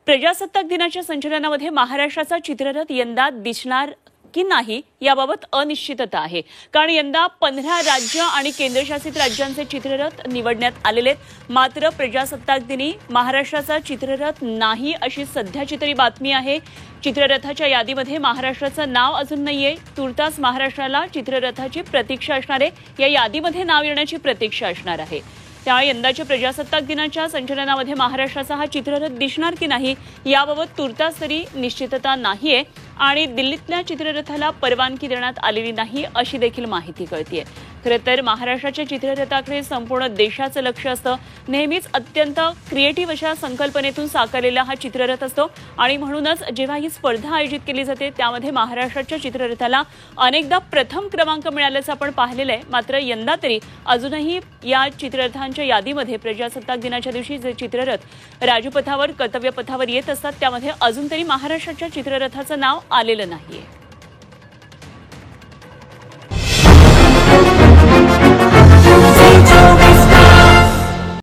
प्रजासत्ताक दिनाच्या संचलनामध्ये महाराष्ट्राचा चित्ररथ यंदा दिसणार की नाही याबाबत अनिश्चितता आहे। कारण यंदा 15 राज्य आणि केंद्रशासित राज्यांचे चित्ररथ निवडण्यात आलेले आहेत। मात्र प्रजासत्ताक दिनी महाराष्ट्राचा चित्ररथ नाही अशी सध्याची तरी बातमी आहे। चित्ररथाच्या यादीमध्ये महाराष्ट्राचं नाव अजून नाहीये। तुर्तास महाराष्ट्राला चित्ररथाची प्रतीक्षा असणार आहे। या यादीमध्ये नाव येण्याची प्रतीक्षा असणार आहे। त्यामुळे यंदाच्या प्रजासत्ताक दिनाच्या संचलनामध्ये महाराष्ट्राचा हा चित्ररथ दिसणार की नाही याबाबत तुर्तास तरी निश्चितता नाहीये आणि दिल्लीतल्या चित्ररथाला परवानगी देण्यात आलेली नाही अशी देखील माहिती कळतेय। खरं तर महाराष्ट्राच्या चित्ररथाकडे संपूर्ण देशाचं लक्ष असतं। नेहमीच अत्यंत क्रिएटिव्ह अशा संकल्पनेतून साकारलेला हा चित्ररथ असतो आणि म्हणूनच जेव्हा ही स्पर्धा आयोजित केली जाते त्यामध्ये महाराष्ट्राच्या चित्ररथाला अनेकदा प्रथम क्रमांक मिळाल्याचं आपण पाहिलेलं आहे। मात्र यंदा तरी अजूनही या चित्ररथांच्या यादीमध्ये प्रजासत्ताक दिनाच्या दिवशी जे चित्ररथ राजपथावर कर्तव्यपथावर येत असतात त्यामध्ये अजून तरी महाराष्ट्राच्या चित्ररथाचं नाव आलेलं नाहीये।